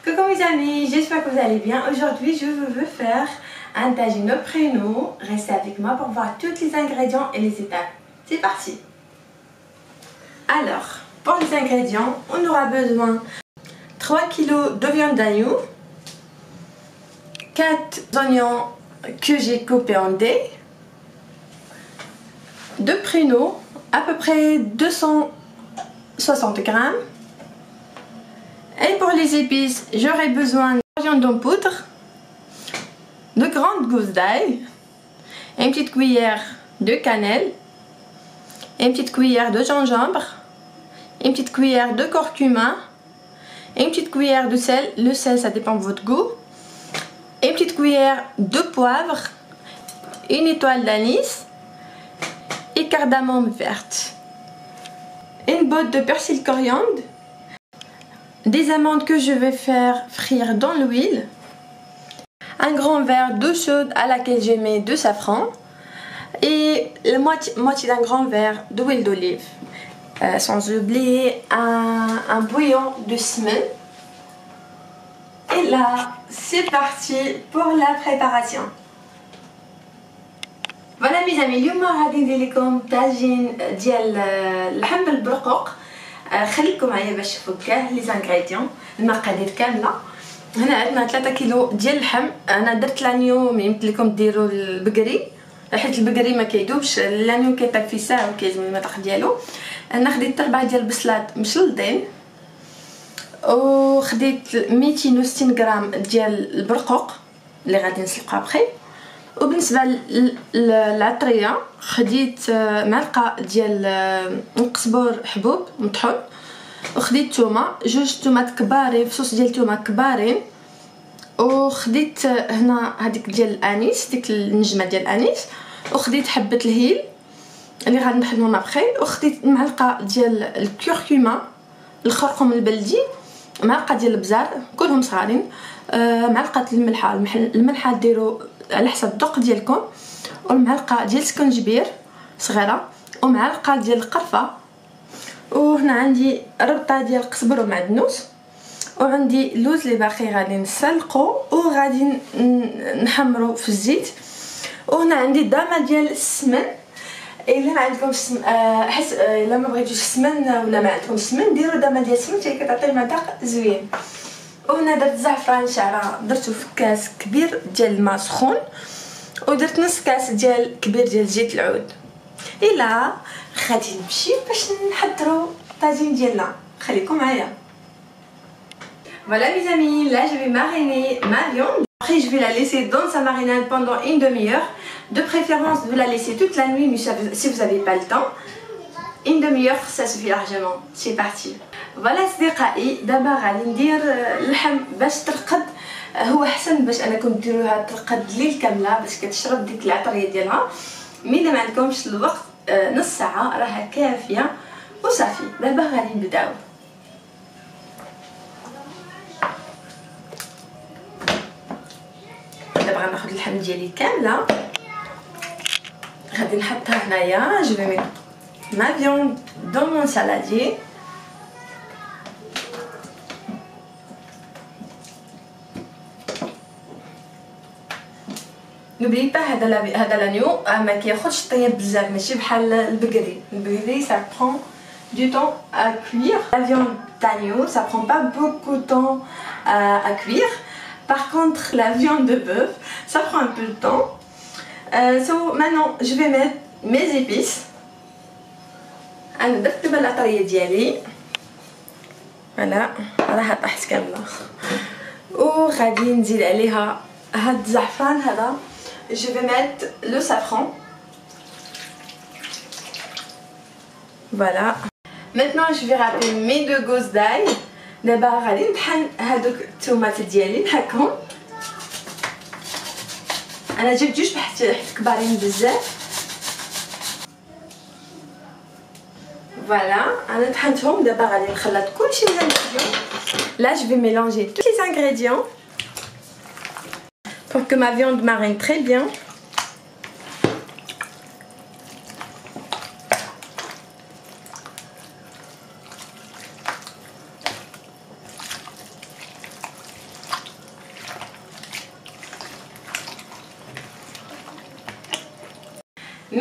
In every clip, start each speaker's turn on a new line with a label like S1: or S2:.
S1: Coucou mes amis, j'espère que vous allez bien. Aujourd'hui je veux faire un tagine au pruneau. Restez avec moi pour voir tous les ingrédients et les étapes. C'est parti. Alors, pour les ingrédients, on aura besoin 3 kg de viande d'agneau, 4 oignons que j'ai coupés en dés, 2 pruneaux, à peu près 260 grammes. Et pour les épices, j'aurai besoin de viande en poudre, de grandes gousses d'ail, une petite cuillère de cannelle, une petite cuillère de gingembre, une petite cuillère de curcuma, une petite cuillère de sel. Le sel, ça dépend de votre goût. Une petite cuillère de poivre, une étoile d'anis et cardamome verte. Une botte de persil coriandre. Des amandes que je vais faire frire dans l'huile, un grand verre d'eau chaude à laquelle je mets de safran et la moitié d'un grand verre d'huile d'olive, sans oublier un bouillon de semaine. Et là, c'est parti pour la préparation. Voilà mes amis, اليوم غادي ندير لكم طاجين ديال اللحم بالبرقوق. خليكم معايا باش تشوفوا كاع لي زانغريديون المقادير كامله. هنا عندنا 3 كيلو ديال اللحم. انا درت لانيو، ما يمكن لكم ديروا البقري حيت البقري ما كيذوبش، لانيو كيطيب في ساعه وكيزوي المذاق ديالو. انا خديت 4 ديال البصلات مشلطين، وخديت 260 غرام ديال البرقوق اللي غادي نسلقها ابخي. وبالنسبه للعطريه خديت معلقه ديال القزبور حبوب مطحون، وخديت تومه، 2 تومات كبارين، فصوص ديال تومه كبارين، وخديت هنا هذيك ديال الانيس، ديك النجمه ديال الانيس، وخديت حبه الهيل اللي غادي نحلهم ابخي، وخديت معلقه ديال الكركما الخرقوم البلدي، معلقه ديال البزار كلهم صغارين، معلقه الملحه ديروا على حسب الذوق ديالكم، والمعلقه ديال السكنجبير صغيره، ومعلقه ديال القرفه، وهنا عندي ربطه ديال القزبر ومعدنوس، وعندي اللوز اللي باقي غادي نسلقو وغادي نحمرو في الزيت، وهنا عندي دامه ديال السمن. الا ما عندكمش الا ما بغيتوش السمن ولا ما عندكمش السمن ديروا دامه ديال السمن حتى كتعطي مذاق زوين. وهنا درت زعفران شعره، درتو في كاس كبير ديال الماء سخون، ودرت نص كاس ديال كبير ديال زيت العود. الا غادي نمشي باش نحضروا الطاجين ديالنا، خليكم معايا. Voilà mes amis, là je vais mariner ma viande. Après je vais la laisser dans sa marinade pendant une demi-heure. De préférence de la laisser toute la nuit, mais si vous n'avez pas le temps, une demi-heure ça suffit largement. C'est parti. فوالا اصدقائي، دابا غادي ندير اللحم باش ترقد. هو احسن باش انكم ديروها ترقد الليل كامله باش كتشرب ديك العطريه ديالها. مي الا ما عندكمش الوقت نص ساعه راها كافيه وصافي. دابا غادي نبداو. دابا غناخذ اللحم ديالي كامله، غادي نحطها هنايا. جو في ميت ما فيوند دون مون سالاديي. نوبلي با هذا لانيو ما كياخذش طياب بزاف، ماشي بحال البقري. البقري ça prend du temps à cuire. La viande d'agneau ça prend pas beaucoup de temps à cuire. Par contre la viande de bœuf ça prend un peu de temps. So maintenant je vais mettre mes épices. انا درت دابا العطريه ديالي، فوالا راها طاحت كامله، وغادي نزيد عليها هاد الزعفران هذا. Je vais mettre le safran. Voilà. Maintenant je vais râper mes 2 gousses d'ail. دابا غادي نطحن هادوك الطوماط ديالي نحكهم. انا جبت جوج حيت كبارين بزاف. Voilà, انا طحنتهم. دابا غادي نخلط كلشي مزيان. Là je vais mélanger tous les ingrédients pour que ma viande marine très bien.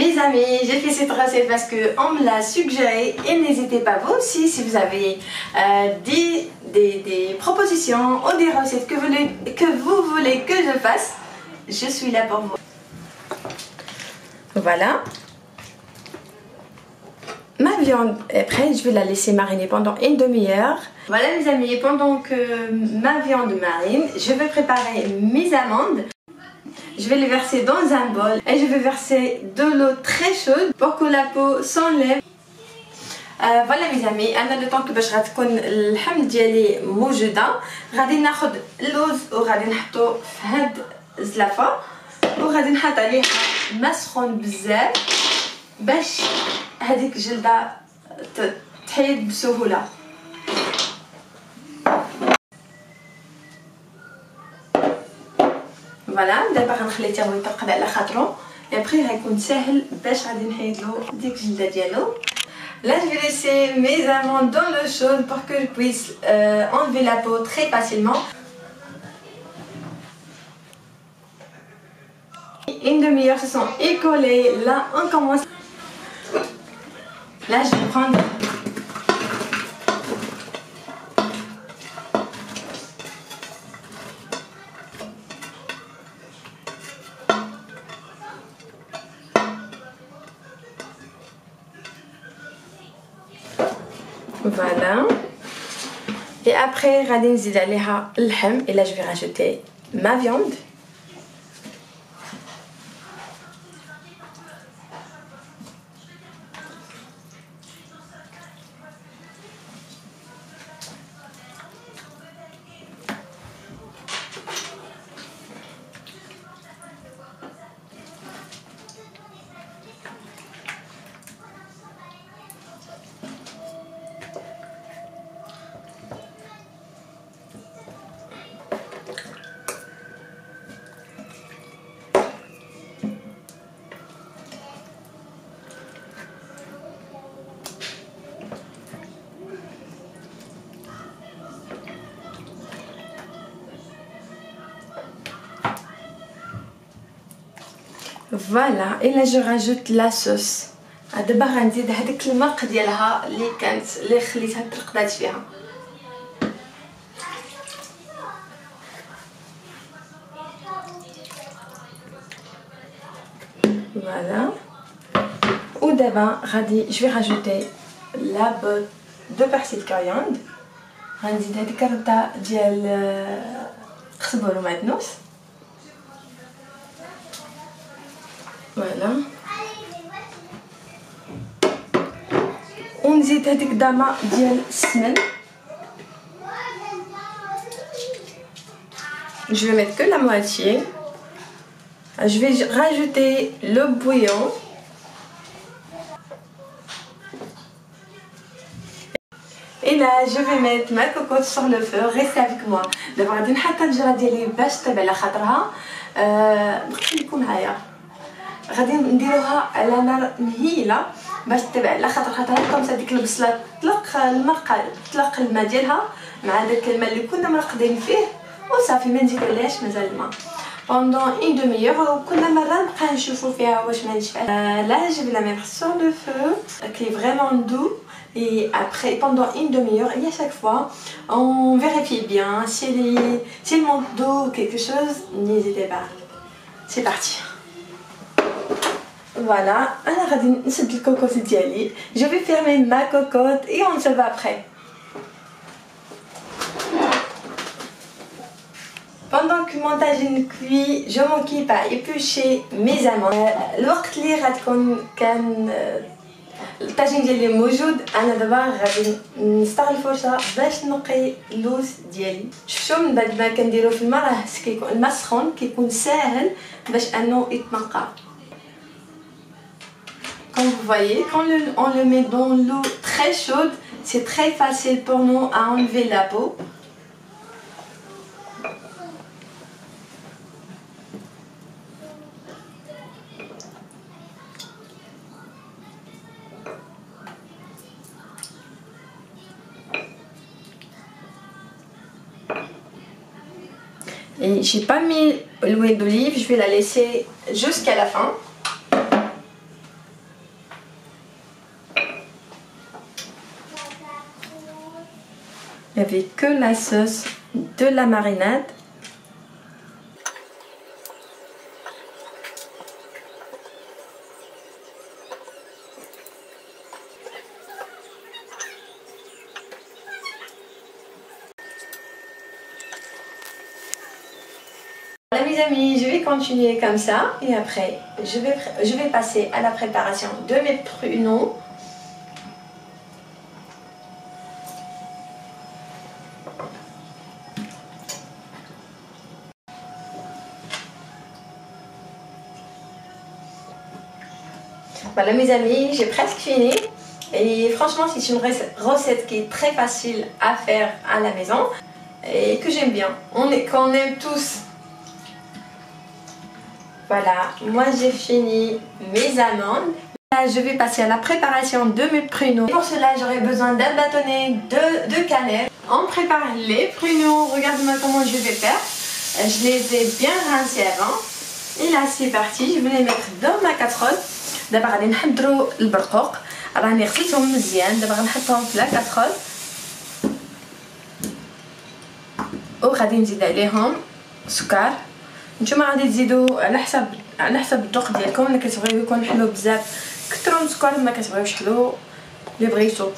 S1: Mes amis, j'ai fait cette recette parce qu'on me l'a suggéré et n'hésitez pas vous aussi si vous avez des propositions ou des recettes que vous voulez que je fasse, je suis là pour vous. Voilà. Ma viande est prête, je vais la laisser mariner pendant une demi-heure. Voilà mes amis, pendant que ma viande marine, je vais préparer mes amandes. Je vais les verser dans un bol et je vais verser de l'eau très chaude pour que la peau s'enlève. فوالا ميزامي انا لو طونك باش غتكون اللحم ديالي موجوده غادي ناخذ اللوز وغادي نحطو في هاد الزلافه وغادي نحط عليه ما سخون بزاف باش هذيك الجلده تحيد بسهوله. فوالا دابا غنخليه حتى هو يتقد على خاطرو اي بري غيكون ساهل باش غادي نحيدلو ديك الجلده ديالو. Là, je vais laisser mes amandes dans l'eau chaude pour que je puisse enlever la peau très facilement. Une demi-heure se sont écoulées. Là, on commence. Là, je vais prendre voilà. Et après, غادي نزيد عليها اللحم. Et là, je vais rajouter ma viande. Voilà, et là je rajoute la sauce. دابا غنزيد هذيك المرق ديالها اللي خليتها ترقدات فيها. Voilà. ودابا غادي je vais rajouter la botte de persil de coriandre. غنزيد هذيك الرده ديال قزبر ومعدنوس. Voilà. ونزيد هذيك داما ديال السمن. Je vais mettre que la moitié. Je vais rajouter le bouillon. Et là, je vais mettre ma cocotte sur le feu. Restez avec moi. دابا غادي نحط الجره ديالي باش طيب على خاطرها. نخليكم معايا. غادي نديروها على نار مهيله باش طيب على خاطرها كومسا ديك البصله تطلق المرقه تطلق الماء ديالها مع داك الماء اللي كنا مرقدين فيه وصافي ما نزيدولهاش مازال الماء pendant une demi-heure وكل مره نبقى نشوفوا فيها واش ما نشفاش. Là je vais la mettre sur le feu qui est vraiment doux et après pendant une demi-heure et à chaque fois on vérifie bien s'il manque d'eau ou quelque chose, n'hésitez pas. C'est parti. Voilà, انا غادي نسد الكوكوط ديالي. Je vais fermer ma cocotte et on se voit après. Pendant que mon tagine cuit, je m'occupe à éplucher mes amandes. الوقت اللي غتكون كان الطاجين ديالي موجود انا دابا غادي نستغل الفرصه باش نقي اللوز ديالي. شفتوا من بعد ما كنديرو في الماء راه كيكون الماء سخون كيكون ساهل باش انه يتنقى. Comme vous voyez, quand on le met dans l'eau très chaude, c'est très facile pour nous à enlever la peau. Et j'ai pas mis l'huile d'olive, je vais la laisser jusqu'à la fin. Il n'y avait que la sauce de la marinade. Voilà mes amis, je vais continuer comme ça et après je vais passer à la préparation de mes pruneaux. Voilà mes amis, j'ai presque fini et franchement c'est une recette qui est très facile à faire à la maison et que j'aime bien, qu'on aime tous. Voilà, moi j'ai fini mes amandes. Là je vais passer à la préparation de mes pruneaux. Pour cela j'aurai besoin d'un bâtonnet de cannelle. On prépare les pruneaux, regarde-moi comment je vais faire. Je les ai bien rincés avant. Et là c'est parti, je vais les mettre dans ma casserole. دابا غادي نحضروا البرقوق، راني غسلتهم مزيان، دابا غنحطهم في لا كاسرول وغادي نزيد عليهم سكر. نتوما غادي تزيدوا على حسب الذوق ديالكم، الا كتبغيو يكون حلو بزاف كثروا من السكر، ما كتبغيوش حلو اللي بغيتو.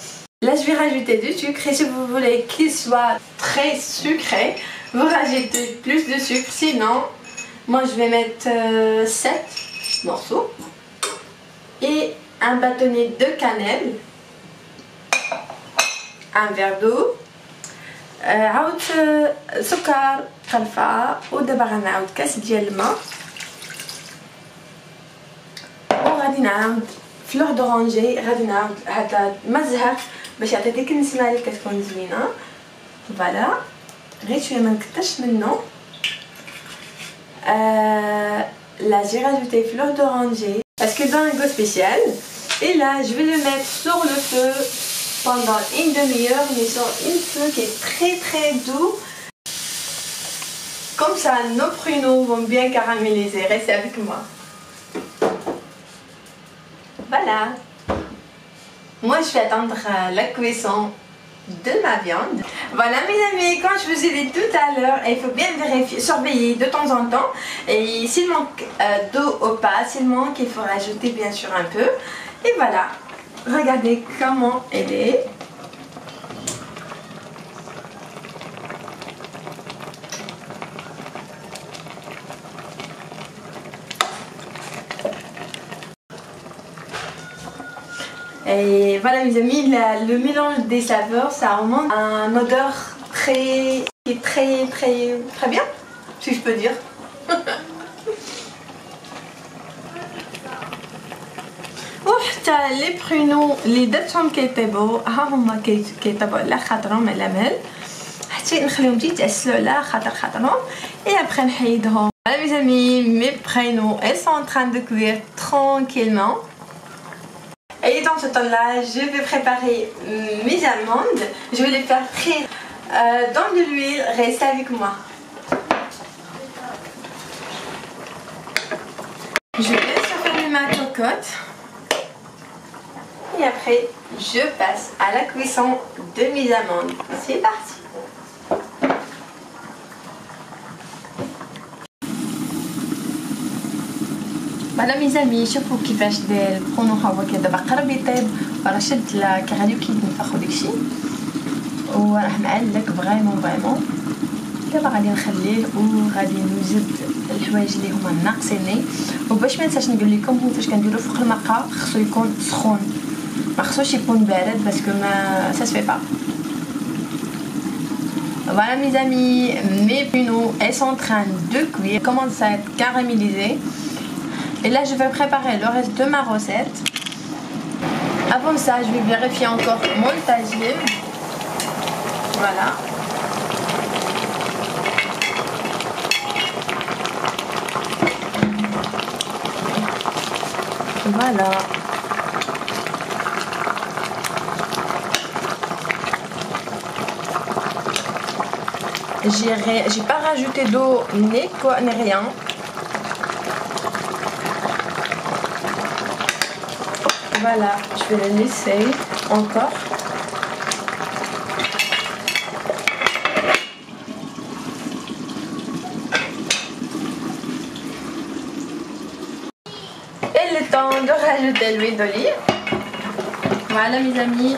S1: Là je vais rajouter du sucre et si vous voulez qu'il soit très sucré, vous rajoutez plus de sucre, sinon moi je vais mettre 7 morceaux. Et un bâtonnet de cannelle, un verre d'eau, عاود سكر قرفة ودابا غنعاود كاس ديال الماء وغادي نعاود فلور دورانجي، غادي نعاود هذا الماء الزهر باش يعطي ديك النسمه اللي كتكون زوينه. فوالا غير شويه ما نكترش منه. Là j'ai rajouté fleur d'oranger parce que dans un goût spécial. Et là je vais le mettre sur le feu pendant une demi-heure, mais sur un feu qui est très doux. Comme ça nos pruneaux vont bien caraméliser. Restez avec moi. Voilà. Moi je vais attendre la cuisson de ma viande. Voilà mes amis, comme je vous ai dit tout à l'heure, il faut bien vérifier, surveiller de temps en temps. Et s'il manque d'eau ou pas, s'il manque, il faut rajouter bien sûr un peu. Et voilà, regardez comment elle est. Et voilà mes amis, le mélange des saveurs, ça remonte à une odeur très bien, si je peux dire. وحتى لي برونو اللي درتهم كيطيبوا ها هما كيطيبوا على خاطرهم على مهل حتى نخليهم يتعسلوا على خاطرهم et après نحيدهم. Voilà mes amis, mes pruneaux elles sont en train de cuire tranquillement. Et dans ce temps-là, je vais préparer mes amandes. Je vais les faire frire dans de l'huile. Restez avec moi. Je laisse fermer ma cocotte. Et après, je passe à la cuisson de mes amandes. C'est parti. فوالا ميزامي شوفوا كيفاش داير البرونو هو دابا قرب يطيب راه شد كيغاديو كيتنفخ وداكشي وراه معلك فريمون. دابا غادي نخليه وغادي نزيد الحوايج اللي هما ناقصيني. وباش ما نساش نقول لكم هو فاش كنديرو فوق الماء خصو يكون سخون، ما خصوش يكون بارد باسكو ما ça se fait pas. Voilà mes amis, mes pruneaux elles sont en train de cuire, commencent à être caramélisés. Et là je vais préparer le reste de ma recette. Avant ça je vais vérifier encore mon tagine. Voilà. Voilà. J'ai pas rajouté d'eau ni rien. Voilà, je vais la laisser encore. temps de rajouter l'huile d'olive. Voilà mes amis.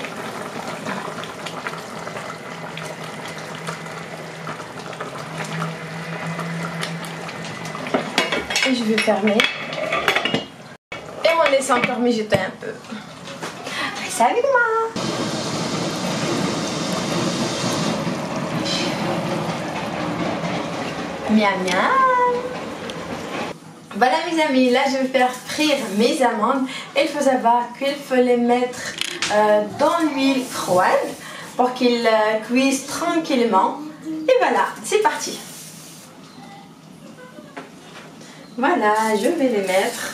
S1: Et je vais fermer. Et on laisse encore mijoter un peu. Restez avec moi. Miam miam. Voilà mes amis, là je vais faire frire mes amandes. Il faut savoir qu'il faut les mettre dans l'huile froide pour qu'ils cuisent tranquillement. Et voilà, c'est parti. Voilà, je vais les mettre.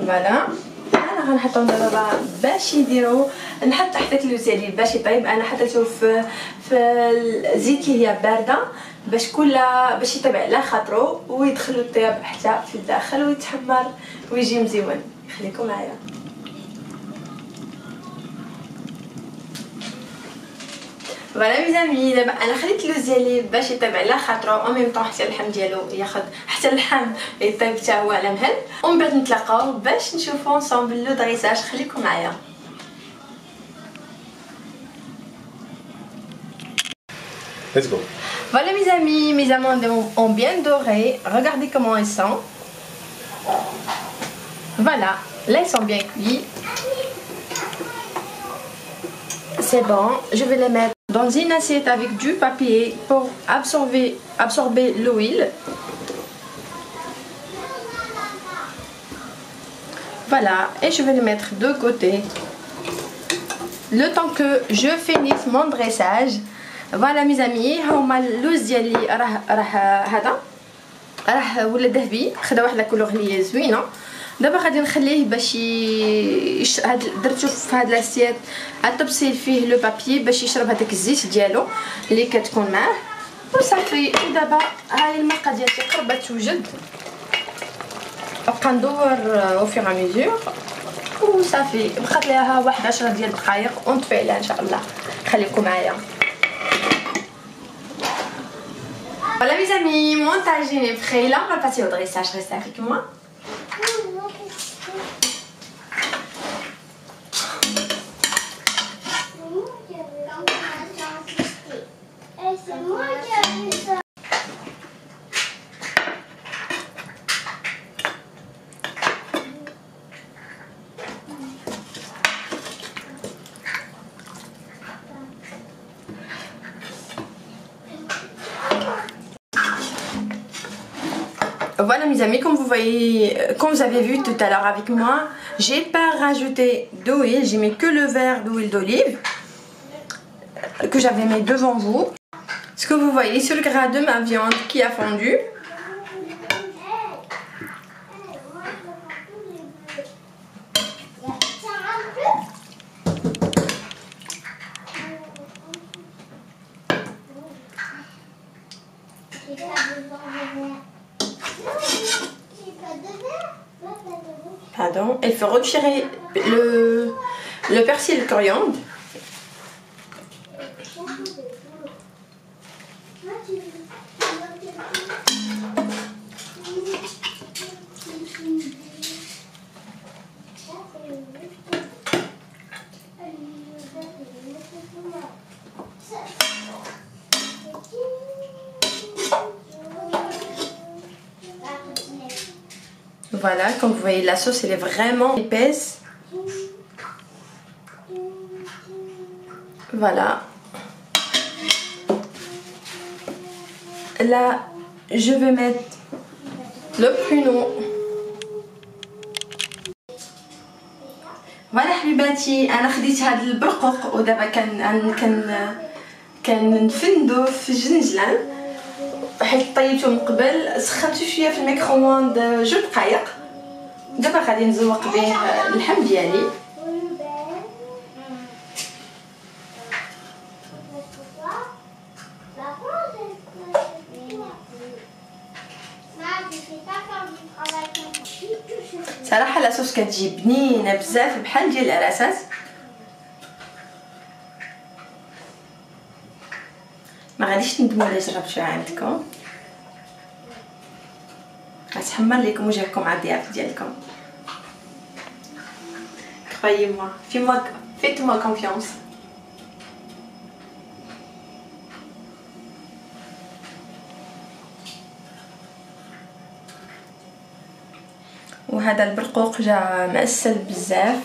S1: فوالا انا غنحطهم دابا باش يديروا نحط حتى اللوزيلي باش يطيب. انا حطيته في الزيت اللي هي بارده باش يطيب على خاطرو ويدخل الطياب حتى في الداخل ويتحمر ويجي مزيون. خليكم معايا. فوالا ميزامي دابا انا خليت اللوز ديالي باش يطيب على خاطرو او ميم طون حتى اللحم ديالو ياخذ حتى اللحم يطيب حتى هو على مهل. ومن بعد نتلاقاو باش نشوفوا انصامبل لو دريساج. خليكم معايا.
S2: Let's go.
S1: Voilà mes amandes ont bien doré. Regardez comment elles sont. Voilà, là ils sont bien cuits. C'est bon, je vais les mettre dans une assiette avec du papier pour absorber l'huile. Voilà, et je vais les mettre de côté. Le temps que je finisse mon dressage. فوالا ميزامي هما اللوز ديالي راه هذا راه ولا ذهبي خدا واحد لاكولور اللي هي زوينه. دابا غادي نخليه باش درتو في هاد لاسيت التبصيل فيه لو بابي باش يشرب هذاك الزيت ديالو اللي كتكون معاه وصافي. ودابا هاي المرقه ديالتي قربت توجد. نبقى ندور او فيغ ميزور وصافي. بقات ليها واحد 10 ديال الدقائق ونطفي عليها ان شاء الله. خليكم معايا. Voilà mes amis, mon tagine est prêt. Là on va passer au dressage, restez avec moi. Voilà mes amis, comme vous avez vu tout à l'heure avec moi, j'ai pas rajouté d'huile, j'ai mis que le verre d'huile d'olive que j'avais mis devant vous. Ce que vous voyez sur le gras de ma viande qui a fondu. Pardon, il faut retirer le persil et le coriandre. Voilà, comme vous voyez, la sauce elle est vraiment épaisse. Voilà. Là, je vais mettre le pruneau. Voilà حبيباتي، انا خديت هذا البرقوق ودابا كنفندو في الجنجلان حيت طيبته من قبل. سخنته شويه في الميكرووند 2 دقائق. دابا غادي نزوق به اللحم ديالي. صراحه لاصوص كتجي بنينه بزاف بحال ديال العراسات. ما غاديش تندموا الا جربتوها عندكم، غتحمر لكم وجهكم على الضيافه ديالكم. croyez-moi, faites-moi confiance. وهذا البرقوق جا مأسل بزاف.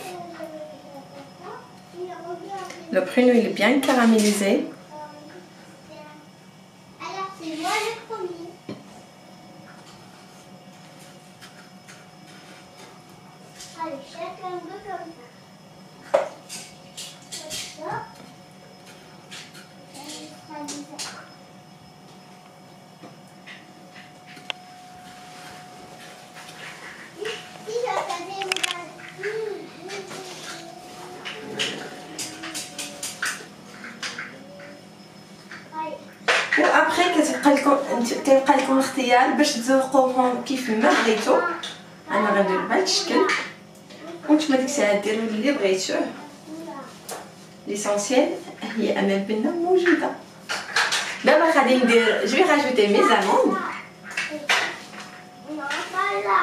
S1: Le pruneau il est bien caramélisé.
S3: Alors c'est moi le premier. Allez, chacun veut comme ça. Comme ça. Et ça bizarre. Si j'attendais une balle.
S1: وابخي كتبقى لكم الاختيار باش تزوقوهم كيف ما بغيتو. انا غندير بهذا الشكل وانتما ديك الساعه ديروا اللي بغيتوه. ليسونسيال هي امام بنا موجوده. دابا غادي ندير جو راجوتي مي زاموند.
S3: Non, pas là.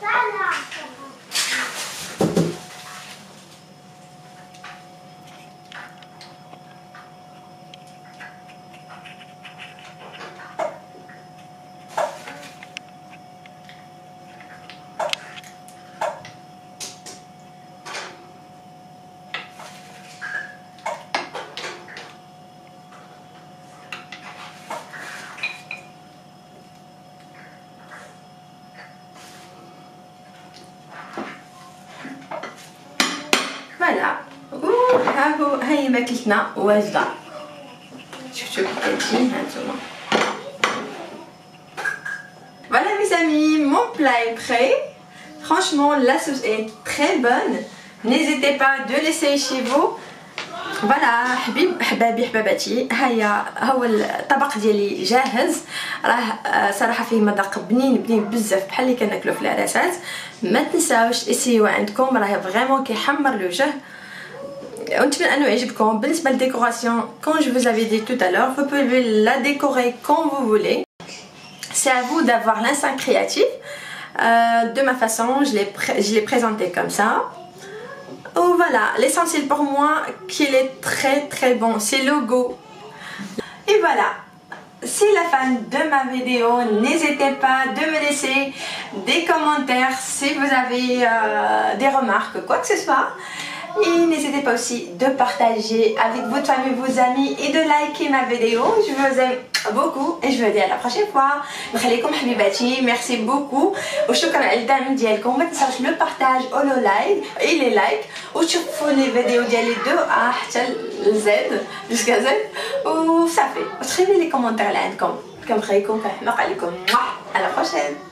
S3: Pas là.
S1: فوالا ها هي ماكلتنا واجده. شفتوا كيف كتجي هانتوما. Voilà mes amis, mon plat est prêt. Franchement la sauce est très bonne. N'hésitez pas de l'essayer chez vous. فوالا حبابي حباباتي، هو الطبق ديالي جاهز. راه صراحه فيه مذاق بنين بزاف بحال اللي كناكلو في العراسات. ما تنساوش اسيوه عندكم، راه فريمون كيحمر الوجه ونتمنى انه يعجبكم. بالنسبه للديكوراسيون كون جو vous avais dit tout à l'heure, vous pouvez la décorer comme vous voulez. C'est à vous d'avoir l'instinct créatif. De ma façon, je l'ai présenté comme ça. Oh voilà, l'essentiel pour moi qu'il est très bon, c'est le goût. Et voilà, si la fin de ma vidéo, n'hésitez pas de me laisser des commentaires si vous avez des remarques, quoi que ce soit. Et n'hésitez pas aussi de partager avec votre famille, vos amis et de liker ma vidéo. Je vous aime beaucoup et je vous dis à la prochaine fois. نخليكم حبيباتي، merci beaucoup وشكرا على الدعم ديالكم. ما تنساوش لو بارطاج او لو لايك اي لي لايك وتشوفوا لي فيديو ديالي دو ا حتى لزد جوسكا زد وصافي وتخليو لي كومونتير اللي عندكم. كنبغيكم كنحماق عليكم. على la prochaine.